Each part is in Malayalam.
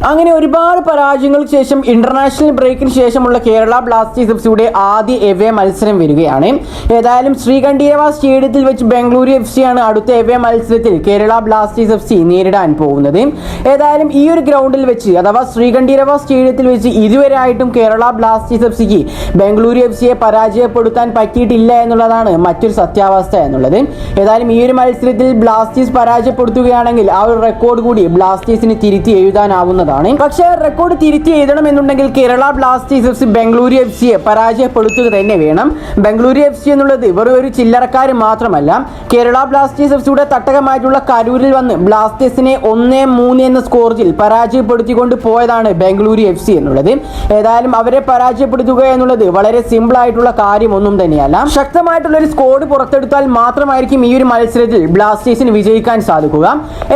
അങ്ങനെ ഒരുപാട് പരാജയങ്ങൾക്ക് ശേഷം ഇന്റർനാഷണൽ ബ്രേക്കിന് ശേഷമുള്ള കേരള ബ്ലാസ്റ്റേഴ്സ് എഫ്സിയുടെ ആദ്യ എവേ മത്സരം വരികയാണ്. ഏതായാലും ശ്രീകണ്ഠീരവ സ്റ്റേഡിയത്തിൽ വെച്ച് ബംഗളൂരു എഫ് ആണ് അടുത്ത എവേ മത്സരത്തിൽ കേരള ബ്ലാസ്റ്റേഴ്സ് എഫ് നേരിടാൻ പോകുന്നത്. ഏതായാലും ഈ ഒരു ഗ്രൗണ്ടിൽ വെച്ച് അഥവാ ശ്രീകണ്ഠീരവ സ്റ്റേഡിയത്തിൽ വെച്ച് ഇതുവരെയായിട്ടും കേരള ബ്ലാസ്റ്റേഴ്സ് എഫ്സിക്ക് ബംഗളൂരു എഫ് പരാജയപ്പെടുത്താൻ പറ്റിയിട്ടില്ല എന്നുള്ളതാണ് മറ്റൊരു സത്യാവസ്ഥ എന്നുള്ളത്. ഏതായാലും ഈ ഒരു മത്സരത്തിൽ ബ്ലാസ്റ്റേഴ്സ് പരാജയപ്പെടുത്തുകയാണെങ്കിൽ ആ ഒരു റെക്കോർഡ് കൂടി ബ്ലാസ്റ്റേഴ്സിന് തിരുത്തി എഴുതാനാവുന്നതാണ്. പക്ഷേ റെക്കോർഡ് തിരുത്തി എഴുതണമെന്നുണ്ടെങ്കിൽ Kerala Blasters F Bengaluru F പരാജയപ്പെടുത്തുക തന്നെ വേണം. ബംഗളൂരു എഫ് എന്നുള്ളത് വെറും ഒരു ചില്ലറക്കാർ മാത്രമല്ല. കേരള ബ്ലാസ്റ്റേഴ്സ് എഫ് തട്ടകമായിട്ടുള്ള കരൂരിൽ വന്ന് ബ്ലാസ്റ്റേഴ്സിനെ 1-3 എന്ന സ്കോറിൽ പരാജയപ്പെടുത്തിക്കൊണ്ട് പോയതാണ് ബംഗളൂരു എഫ് എന്നുള്ളത്. ഏതായാലും അവരെ പരാജയപ്പെടുത്തുക എന്നുള്ളത് വളരെ സിമ്പിൾ ആയിട്ടുള്ള കാര്യമൊന്നും തന്നെയല്ല. ശക്തമായിട്ടുള്ള ഒരു സ്കോഡ് പുറത്തെടുത്താൽ മാത്രമായിരിക്കും ഈ ഒരു മത്സരത്തിൽ ബ്ലാസ്റ്റേഴ്സിന് വിജയിക്കാൻ സാധിക്കുക.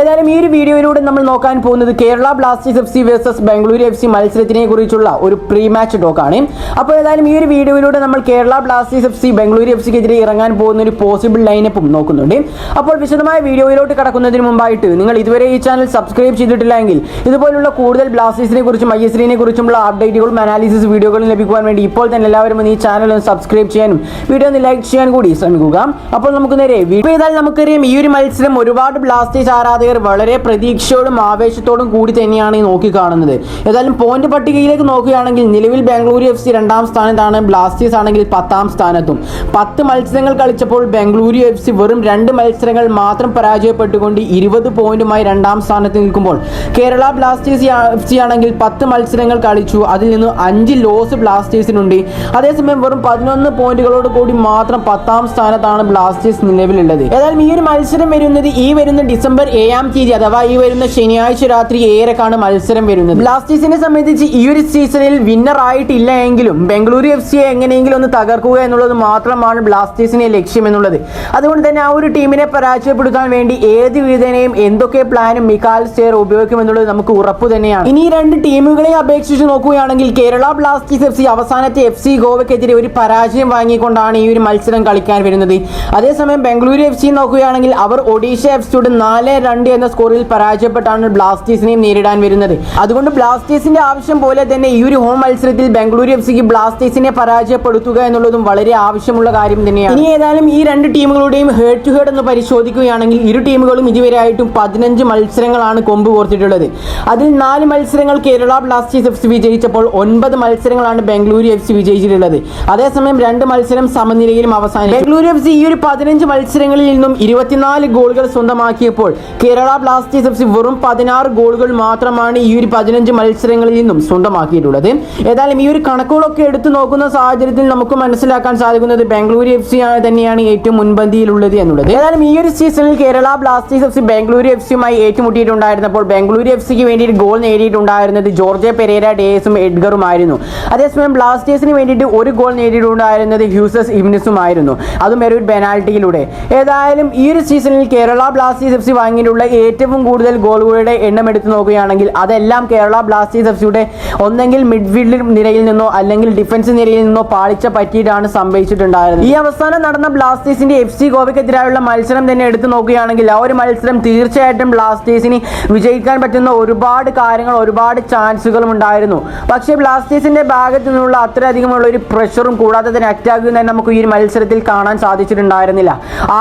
ഏതായാലും ഈ ഒരു വീഡിയോയിലൂടെ നമ്മൾ നോക്കാൻ പോകുന്നത് Kerala Blasters F versus Bengaluru F മത്സരത്തിനെ കുറിച്ചുള്ള ഒരു പ്രീ മാച്ച് ടോക്കാണ്. അപ്പോൾ ഏതായാലും ഈ ഒരു വീഡിയോയിലൂടെ നമ്മൾ Kerala Blasters F Bengaluru F എതിരെ ഇറങ്ങാൻ പോകുന്ന ഒരു പോസിബിൾ ലൈനപ്പും നോക്കുന്നുണ്ട്. അപ്പോൾ വിശദമായ വീഡിയോയിലോട്ട് കടക്കുന്നതിന് മുമ്പായിട്ട് നിങ്ങൾ ഇതുവരെ ഈ ചാനൽ സബ്സ്ക്രൈബ് ചെയ്തിട്ടില്ലെങ്കിൽ ഇതുപോലുള്ള കൂടുതൽ ബ്ലാസ്റ്റേഴ്സിനെ കുറിച്ചും ഐഎസ്എല്ലിനെ കുറിച്ചുള്ള അപ്ഡേറ്റുകളും അനാലിസിസ് വീഡിയോകളും ലഭിക്കുവാൻ വേണ്ടി ഇപ്പോൾ തന്നെ എല്ലാവരും ഈ ചാനൽ ഒന്ന് സബ്സ്ക്രൈബ് ചെയ്യാനും വീഡിയോ ഒന്ന് ലൈക്ക് ചെയ്യാൻ കൂടി ശ്രമിക്കുക. അപ്പോൾ നമുക്ക് നേരെ ഏതായാലും നമുക്കറിയാം ഈ ഒരു മത്സരം ഒരുപാട് ബ്ലാസ്റ്റേഴ്സ് ആരാധകർ വളരെ പ്രതീക്ഷയോടും ആവേശത്തോടും കൂടി തന്നെയാണ് നോക്കി കാണുന്നത്. ഏതായാലും പോയിന്റ് പട്ടികയിലേക്ക് നോക്കുകയാണെങ്കിൽ നിലവിൽ ബംഗളൂരു എഫ് 2ാം സ്ഥാനത്താണ്. ബ്ലാസ്റ്റേഴ്സ് ആണെങ്കിൽ 10ാം സ്ഥാനത്തും. 10 മത്സരങ്ങൾ കളിച്ചപ്പോൾ ബംഗളൂരു എഫ് വെറും 2 മത്സരങ്ങൾ മാത്രം പരാജയപ്പെട്ടുകൊണ്ട് 20 പോയിന്റുമായി 2ാം സ്ഥാനത്ത് നിൽക്കുമ്പോൾ കേരള ബ്ലാസ്റ്റേഴ്സ് എഫ് ആണെങ്കിൽ 10 മത്സരങ്ങൾ കളിച്ചു. അതിൽ നിന്ന് 5 ലോസ് ബ്ലാസ്റ്റേഴ്സിനുണ്ട്. അതേസമയം വെറും 11 പോയിന്റുകളോട് കൂടി മാത്രം 10ാം സ്ഥാനത്താണ് ബ്ലാസ്റ്റേഴ്സ് നിലവിലുള്ളത്. ഏതായാലും ഈ ഒരു മത്സരം വരുന്നത് ഈ വരുന്ന ഡിസംബർ 7ാം തീയതി അഥവാ ഈ വരുന്ന ശനിയാഴ്ച രാത്രി 7:30 മത്സരം വരുന്നത്. ബ്ലാസ്റ്റേഴ്സിനെ സംബന്ധിച്ച് ഈ ഒരു സീസണിൽ വിന്നർ ആയിട്ടില്ല എങ്കിലും ബംഗളൂരു എഫ് എങ്ങനെയെങ്കിലും ഒന്ന് തകർക്കുക എന്നുള്ളത് മാത്രമാണ് ബ്ലാസ്റ്റേഴ്സിനെ ലക്ഷ്യം എന്നുള്ളത്. അതുകൊണ്ട് തന്നെ ആ ഒരു ടീമിനെ പരാജയപ്പെടുത്താൻ വേണ്ടി ഏത് വിധേനയും എന്തൊക്കെ പ്ലാനും മിക്കാൽ സ്റ്റേർ ഉപയോഗിക്കുമെന്നുള്ളത് നമുക്ക് ഉറപ്പു തന്നെയാണ്. ഇനി രണ്ട് ടീമുകളെ അപേക്ഷിച്ച് നോക്കുകയാണെങ്കിൽ കേരള ബ്ലാസ്റ്റേഴ്സ് എഫ് അവസാനത്തെ FC ഗോവയ്ക്കെതിരെ ഒരു പരാജയം വാങ്ങിക്കൊണ്ടാണ് ഈ ഒരു മത്സരം കളിക്കാൻ വരുന്നത്. അതേസമയം ബംഗളൂരു എഫ് നോക്കുകയാണെങ്കിൽ അവർ ഒഡീഷ എഫ് 4-2 എന്ന സ്കോറിൽ പരാജയപ്പെട്ടാണ് ബ്ലാസ്റ്റേഴ്സിനെയും നേരിടാൻ വരുന്നത്. അതുകൊണ്ട് ബ്ലാസ്റ്റേഴ്സിന്റെ ആവശ്യം പോലെ തന്നെ ഈ ഒരു ഹോം മത്സരത്തിൽ ബംഗളൂരു എഫ് ബ്ലാസ്റ്റേഴ്സിനെ പരാജയപ്പെടുത്തുക എന്നുള്ളതും വളരെ ആവശ്യമുള്ള കാര്യം തന്നെയാണ്. ഇനി ഏതായാലും ഈ രണ്ട് ടീമുകളുടെയും ഹെഡ് ടു ഹെഡ് എന്ന് പരിശോധിക്കുകയാണെങ്കിൽ ഇരു ടീമുകളും ഇതുവരെയായിട്ടും 15 മത്സരങ്ങളാണ് കൊമ്പ് കോർത്തിട്ടുള്ളത്. അതിൽ 4 മത്സരങ്ങൾ കേരള ബ്ലാസ്റ്റേഴ്സ് എഫ് വിജയിച്ചപ്പോൾ 9 മത്സരങ്ങളാണ് ബംഗളൂരു എഫ് വിജയിച്ചിട്ടുള്ളത്. അതേസമയം 2 മത്സരം സമനിലയിലും അവസാനിച്ചു. ബംഗളൂരു എഫ് ഈ ഒരു 15 മത്സരങ്ങളിൽ നിന്നും 24 ഗോളുകൾ സ്വന്തമാക്കിയപ്പോൾ കേരള ബ്ലാസ്റ്റേഴ്സ് എഫ് വെറും 16 ഗോളുകൾ മാത്രമാണ് ഈ ഒരു 15 മത്സരങ്ങളിൽ നിന്നും സ്വന്തമാക്കിയിട്ടുള്ളത്. ഏതായാലും ഈ ഒരു കണക്കുകളൊക്കെ എടുത്തു നോക്കുന്ന സാഹചര്യത്തിൽ നമുക്ക് മനസ്സിലാക്കാൻ സാധിക്കുന്നത് ബംഗളൂരു എഫ് തന്നെയാണ് ഏറ്റവും മുൻപന്തിയിലുള്ളത് എന്നുള്ളത്. ഏതായാലും ഈ ഒരു സീസണിൽ Kerala Blasters F Bengaluru F ഏറ്റുമുട്ടിയിട്ടുണ്ടായിരുന്നപ്പോൾ ബംഗളൂരു എഫ് വേണ്ടിയിട്ട് ഗോൾ നേടിയിട്ടുണ്ടായിരുന്നത് ജോർജ് പെരേര ഡേസും എഡ്ഗറുമായിരുന്നു. അതേസമയം ബ്ലാസ്റ്റേഴ്സിന് വേണ്ടിയിട്ട് ഒരു ഗോൾ നേടിയിട്ടുണ്ടായിരുന്നത് ഹ്യൂസസ് ഇവ്നിസുമായിരുന്നു, അതും ഒരു പെനാൽറ്റിയിലൂടെ. ഏതായാലും ഈ ഒരു സീസണിൽ കേരള ബ്ലാസ്റ്റേഴ്സ് എഫ് വാങ്ങിയിട്ടുള്ള ഏറ്റവും കൂടുതൽ ഗോളുകളുടെ എണ്ണം എടുത്തു നോക്കുകയാണെങ്കിൽ അതെല്ലാം കേരള ബ്ലാസ്റ്റേഴ്സ് എഫ് ഒന്നെങ്കിൽ മിഡ്ഫീൽഡ് നിരയിൽ നിന്നോ അല്ലെങ്കിൽ ഡിഫൻസ് നിരയിൽ നിന്നോ പാളിച്ച പറ്റിയിട്ടാണ് സംഭവിച്ചിട്ടുണ്ടായിരുന്നത്. ഈ അവസാനം നടന്ന ബ്ലാസ്റ്റേഴ്സിന്റെ FC ഗോവയ്ക്കെതിരായുള്ള മത്സരം തന്നെ എടുത്തു നോക്കുകയാണെങ്കിൽ ആ ഒരു മത്സരം തീർച്ചയായിട്ടും ബ്ലാസ്റ്റേഴ്സിന് വിജയിക്കാൻ പറ്റുന്ന ഒരുപാട് കാര്യങ്ങൾ ഒരുപാട് ചാൻസുകളും ഉണ്ടായിരുന്നു. പക്ഷേ ബ്ലാസ്റ്റേഴ്സിന്റെ ഭാഗത്തു നിന്നുള്ള അത്രയധികമുള്ള ഒരു പ്രഷറും കൂടാതെ തന്നെ അറ്റാക്കും തന്നെ നമുക്ക് ഈ ഒരു മത്സരത്തിൽ കാണാൻ സാധിച്ചിട്ടുണ്ടായിരുന്നില്ല.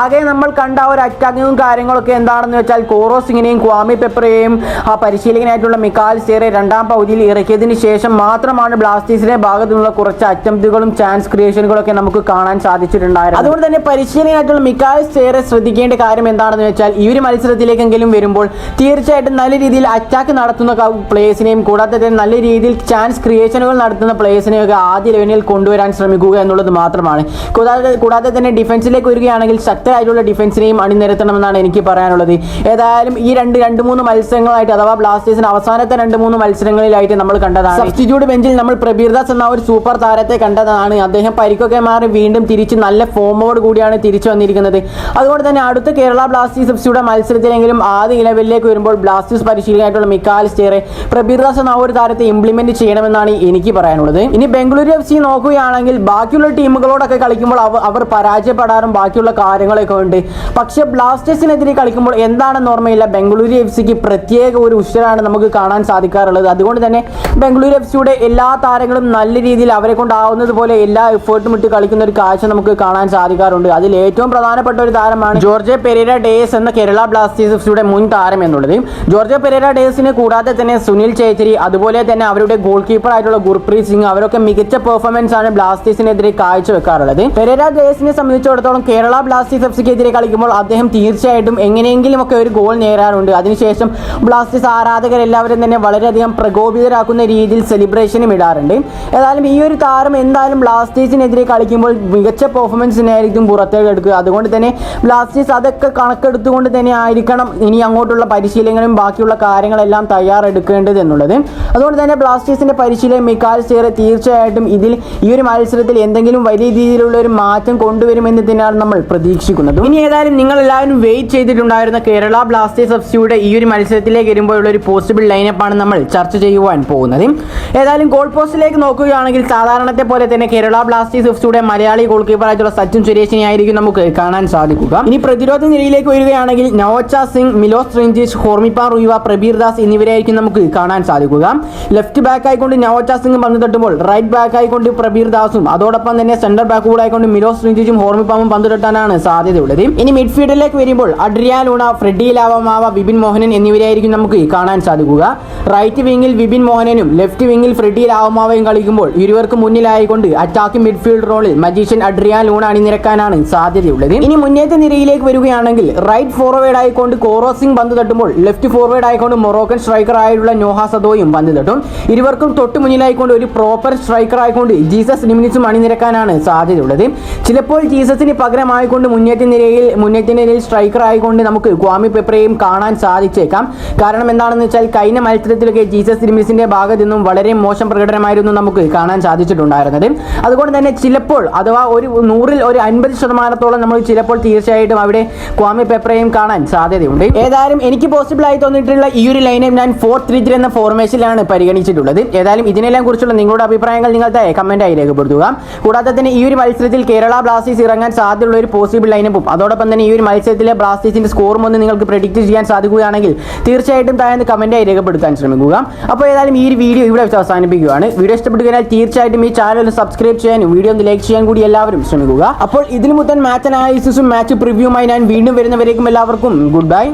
ആകെ നമ്മൾ കണ്ട ഒരു അറ്റാക്കിങ്ങും കാര്യങ്ങളൊക്കെ എന്താണെന്ന് വെച്ചാൽ കോറോ സിംഗിനെയും ക്വാമി പെപ്പറയെയും ആ പരിശീലകനായിട്ടുള്ള മിക്കാൽ സ്റ്റേറെ 2ാം പകുതിയിൽ ഇറക്കിയതിന് ശേഷം മാത്രമാണ് ബ്ലാസ്റ്റേഴ്സിന്റെ ഭാഗത്തു നിന്നുള്ള കുറച്ച് അറ്റംപ്റ്റുകളും ചാൻസ് ക്രിയേഷനുകളൊക്കെ നമുക്ക് കാണാൻ സാധിച്ചിട്ടുണ്ടായിരുന്നു. അതുകൊണ്ട് തന്നെ പരിശീലകനായിട്ടുള്ള മിക്കാൽ സ്റ്റേറെ ശ്രദ്ധിക്കേണ്ട കാര്യം എന്താണെന്ന് വെച്ചാൽ ഈ ഒരു മത്സരത്തിലേക്കെങ്കിലും വരുമ്പോൾ തീർച്ചയായിട്ടും നല്ല രീതിയിൽ അറ്റാക്ക് നടത്തുന്ന പ്ലേയേഴ്സിനെയും കൂടാതെ തന്നെ നല്ല രീതിയിൽ ചാൻസ് ക്രിയേഷനുകൾ നടത്തുന്ന പ്ലേയേഴ്സിനെയൊക്കെ ആദ്യ ലെവലിൽ കൊണ്ടുവരാൻ ശ്രമിക്കുക എന്നുള്ളത് മാത്രമാണ്. കൂടാതെ തന്നെ ഡിഫൻസിലേക്ക് വരികയാണെങ്കിൽ ശക്തരായിട്ടുള്ള ഡിഫൻസിനെയും അണിനിരത്തണമെന്നാണ് എനിക്ക് പറയാനുള്ളത്. ഏതായാലും ഈ 2-3 മത്സരങ്ങളായിട്ട് അഥവാ ബ്ലാസ്റ്റേഴ്സിന് അവസാനത്തെ 2-3 മത്സരങ്ങളിലായിട്ട് നമ്മൾ കണ്ടതാണ് സബ്സ്റ്റിറ്റ്യൂട്ട് ബെഞ്ചിൽ നമ്മൾ പ്രബീർദാസ് എന്ന ഒരു സൂപ്പർ താരത്തെ കണ്ടതാണ്. അദ്ദേഹം പരിക്കൊക്കെ മാറി വീണ്ടും തിരിച്ച് നല്ല ഫോമോട് കൂടിയാണ് തിരിച്ചു വന്നിരിക്കുന്നത്. അതുകൊണ്ട് തന്നെ അടുത്ത കേരള ബ്ലാസ്റ്റേഴ്സ് എഫ് മത്സരത്തിലെങ്കിലും ആദ്യ ലെവലിലേക്ക് വരുമ്പോൾ ബ്ലാസ്റ്റേഴ്സ് പരിശീലകനായിട്ടുള്ള മിക്കാൽ സ്റ്റേറെ പ്രബീർദാസ് എന്ന ഒരു താരത്തെ ഇംപ്ലിമെന്റ് ചെയ്യണമെന്നാണ് എനിക്ക് പറയാനുള്ളത്. ഇനി ബംഗളൂരു എഫ് നോക്കുകയാണെങ്കിൽ ബാക്കിയുള്ള ടീമുകളോടൊക്കെ കളിക്കുമ്പോൾ അവർ പരാജയപ്പെടാറും ബാക്കിയുള്ള കാര്യങ്ങളൊക്കെ ഉണ്ട്. പക്ഷേ ബ്ലാസ്റ്റേഴ്സിനെതിരെ കളിക്കുമ്പോൾ എന്താണെന്ന് ഓർമ്മയില്ല, ബംഗളൂരു എഫ് പ്രത്യേക ഒരു ഉഷാറാണ് നമുക്ക് കാണാൻ സാധിക്കാറുള്ളത്. അതുകൊണ്ട് തന്നെ ബംഗളൂരു എഫ്സിയുടെ എല്ലാ താരങ്ങളും നല്ല രീതിയിൽ അവരെ കൊണ്ടാവുന്നത് പോലെ എല്ലാ എഫേർട്ടും ഇട്ട് കളിക്കുന്ന ഒരു കാഴ്ച നമുക്ക് കാണാൻ സാധിക്കാറുണ്ട്. അതിൽ ഏറ്റവും പ്രധാനപ്പെട്ട ഒരു താരമാണ് ജോർജ് പെരേര ഡേസ് എന്ന കേരള ബ്ലാസ്റ്റേഴ്സ് എഫ്സിയുടെ മുൻ താരം എന്നുള്ളത്. ജോർജ് പെരേര ഡേസിന് കൂടാതെ തന്നെ സുനിൽ ഛേത്രി, അതുപോലെ തന്നെ അവരുടെ ഗോൾ കീപ്പർ ആയിട്ടുള്ള ഗുർപ്രീത് സിംഗ്, അവരൊക്കെ മികച്ച പെർഫോമൻസ് ആണ് ബ്ലാസ്റ്റേഴ്സിനെതിരെ കാഴ്ചവെക്കാറുള്ളത്. പെരേര ഡേസിനെ സംബന്ധിച്ചിടത്തോളം കേരള ബ്ലാസ്റ്റേഴ്സ് എഫ്സിക്കെതിരെ കളിക്കുമ്പോൾ അദ്ദേഹം തീർച്ചയായിട്ടും എങ്ങനെയെങ്കിലും ഒക്കെ ഒരു ഗോൾ നേടാറുണ്ട്. അതിനുശേഷം ബ്ലാസ്റ്റേഴ്സ് ആരാധകരെല്ലാവരും തന്നെ വളരെയധികം പ്രകോപിതരാക്കുന്ന രീതിയിൽ സെലിബ്രേഷനും ഇടാറുണ്ട്. ഏതായാലും ഈ ഒരു താരം എന്തായാലും ബ്ലാസ്റ്റേഴ്സിനെതിരെ കളിക്കുമ്പോൾ മികച്ച പെർഫോമൻസിനായിരിക്കും പുറത്തേക്ക് എടുക്കുക. അതുകൊണ്ട് തന്നെ ബ്ലാസ്റ്റേഴ്സ് അതൊക്കെ കണക്കെടുത്തുകൊണ്ട് തന്നെ ആയിരിക്കണം ഇനി അങ്ങോട്ടുള്ള പരിശീലനങ്ങളും ബാക്കിയുള്ള കാര്യങ്ങളെല്ലാം തയ്യാറെടുക്കേണ്ടത് എന്നുള്ളത്. അതുകൊണ്ട് തന്നെ ബ്ലാസ്റ്റേഴ്സിന്റെ പരിശീലകൻ മിക്കാൽ സേറെ തീർച്ചയായിട്ടും ഇതിൽ ഈ ഒരു മത്സരത്തിൽ എന്തെങ്കിലും വലിയ രീതിയിലുള്ള ഒരു മാറ്റം കൊണ്ടുവരുമെന്ന് തന്നെയാണ് നമ്മൾ പ്രതീക്ഷിക്കുന്നത്. ഇനി ഏതായാലും നിങ്ങൾ എല്ലാവരും വെയിറ്റ് ചെയ്തിട്ടുണ്ടായിരുന്ന കേരള ബ്ലാസ്റ്റേഴ്സ് എഫ്സിയുടെ ഈ ഒരു മത്സരത്തിലേക്ക് വരുമ്പോഴുള്ള ഒരു പോസിബിൾ ലൈനപ്പാണ് നമ്മൾ ചർച്ച ചെയ്യുവാൻ പോകുന്നത്. ഏതായാലും ഗോൾ പോസ്റ്റിലേക്ക് നോക്കുകയാണെങ്കിൽ സാധാരണത്തെ പോലെ തന്നെ കേരള ബ്ലാസ്റ്റേഴ്സ് എഫ്സിയുടെ മലയാളി ഗോൾ കീപ്പറായിട്ടുള്ള സച്ചിൻ സുരേഷിനെ ആയിരിക്കും നമുക്ക് കാണാൻ സാധിക്കുക. ഇനി പ്രതിരോധ നിരയിലേക്ക് വരികയാണെങ്കിൽ നവോച്ച സിംഗ്, മിലോസ് റിഞ്ചിച്ച്, ഹോർമിപ്പാൻ റുയിവ, പ്രബീർ ദാസ് എന്നിവരെയായിരിക്കും നമുക്ക് കാണാൻ സാധിക്കുക. ലെഫ്റ്റ് ബാക്ക് ആയിക്കൊണ്ട് നവോച്ച സിംഗ് പന്ത് തട്ടുമ്പോൾ റൈറ്റ് ബാക്ക് ആയിക്കൊണ്ട് പ്രബീർ ദാസും അതോടൊപ്പം തന്നെ സെന്റർ ബാക്ക് കൂടെ ആയിക്കൊണ്ട് മിലോസ് റിഞ്ചിച്ചും ഹോർമിപ്പാമും പന്ത് തട്ടാനാണ് സാധ്യതയുള്ളത്. ഇനി മിഡ്ഫീൽഡിലേക്ക് വരുമ്പോൾ Adrian Luna, Freddy Lallawmawma, Vipin Mohanan എന്നിവരെയായിരിക്കും നമുക്ക് കാണാൻ സാധിക്കുക. റൈറ്റ് വിങ്ങിൽ വിപിൻ മോഹനനും ലെഫ്റ്റ് വിങ്ങിൽ ഫ്രെഡി ലാവമാവയും കളിക്കുമ്പോൾ ഇരുവർക്ക് മുന്നിലായിക്കൊണ്ട് അറ്റാക്കിംഗ് മിഡ്ഫീൽഡ് റോളിൽ മജീഷ്യൻ അഡ്രിയാൻ ലൂണ അണിനിരക്കാനാണ് സാധ്യതയുള്ളത്. ഇനി മുന്നേറ്റ നിരയിലേക്ക് വരികയാണെങ്കിൽ റൈറ്റ് ഫോർവേഡ് ആയിക്കൊണ്ട് കോറോ സിംഗ് പന്ത് തട്ടുമ്പോൾ ലെഫ്റ്റ് ഫോർവേഡ് ആയിക്കൊണ്ട് മൊറോക്കൻ സ്ട്രൈക്കർ ആയിട്ടുള്ള നോഹ സദോയും പന്ത് തട്ടും. ഇരുവർക്കും തൊട്ട് മുന്നിലായിക്കൊണ്ട് ഒരു പ്രോപ്പർ സ്ട്രൈക്കർ ആയിക്കൊണ്ട് ജീസസ് നിമിനിച്ചും അണിനിരക്കാനാണ് സാധ്യതയുള്ളത്. ചിലപ്പോൾ ജീസസിന് പകരമായിക്കൊണ്ട് മുന്നേറ്റ നിരയിൽ സ്ട്രൈക്കർ ആയിക്കൊണ്ട് നമുക്ക് ക്വാമി പെപ്രയും കാണാൻ സാധിച്ചേക്കാം. കാരണം എന്താണെന്ന് വെച്ചാൽ കഴിഞ്ഞ മത്സരത്തിലൊക്കെ ജീസസ് നിമിസിന്റെ ഭാഗത്തു നിന്നും വളരെ മോശം പ്രകടനമായിരുന്നു നമുക്ക് കാണാൻ സാധിച്ചിട്ടുണ്ടായിരുന്നത്. അതുകൊണ്ട് തന്നെ ചിലപ്പോൾ അഥവാ ഒരു 100-ൽ ഒരു 50% നമ്മൾ ചിലപ്പോൾ തീർച്ചയായിട്ടും അവിടെ ക്വാമി പെപ്രയും കാണാൻ സാധ്യതയുണ്ട്. ഏതായാലും എനിക്ക് പോസിബിൾ ആയി തോന്നിയിട്ടുള്ള ഈ ഒരു ലൈനപ്പ് ഞാൻ 4-3-3 എന്ന ഫോർമേഷനിലാണ് പരിഗണിച്ചിട്ടുള്ളത്. ഏതായാലും ഇതിനെല്ലാം കുറിച്ചുള്ള നിങ്ങളുടെ അഭിപ്രായങ്ങൾ നിങ്ങളുടെ കമന്റായി രേഖപ്പെടുത്തുക. കൂടാതെ തന്നെ ഈ ഒരു മത്സരത്തിൽ കേരള ബ്ലാസ്റ്റേഴ്സ് ഇറങ്ങാൻ സാധ്യതയുള്ള ഒരു പോസിബിൾ ലൈനപ്പും അതോടൊപ്പം തന്നെ ഈ ഒരു മത്സരത്തിലെ ബ്ലാസ്റ്റേഴ്സിന്റെ സ്കോറും ഒന്ന് നിങ്ങൾക്ക് പ്രെഡിക്റ്റ് ചെയ്യാൻ സാധിക്കുകയാണെങ്കിൽ തീർച്ചയായിട്ടും താഴെ കമന്റായി രേഖപ്പെടുത്താൻ ശ്രമിക്കുക. അപ്പോൾ ഏതായാലും ഈ ഒരു വീഡിയോ ഇവിടെ അവസാനിപ്പിക്കുകയാണ്. വീഡിയോ ഇഷ്ടപ്പെടുകയാൽ തീർച്ചയായിട്ടും ഈ ചാനൽ സബ്സ്ക്രൈബ് ചെയ്യാനും വീഡിയോ ഒന്ന് ലൈക്ക് ചെയ്യാൻ കൂടി എല്ലാവരും ശ്രമിക്കുക. അപ്പോൾ ഇതിന് മുതൽ മാച്ച് അനാലിസിസും മാച്ച് പ്രിവ്യൂമായി ഞാൻ വീണ്ടും വരുന്നവരേക്കും എല്ലാവർക്കും ഗുഡ് ബൈ.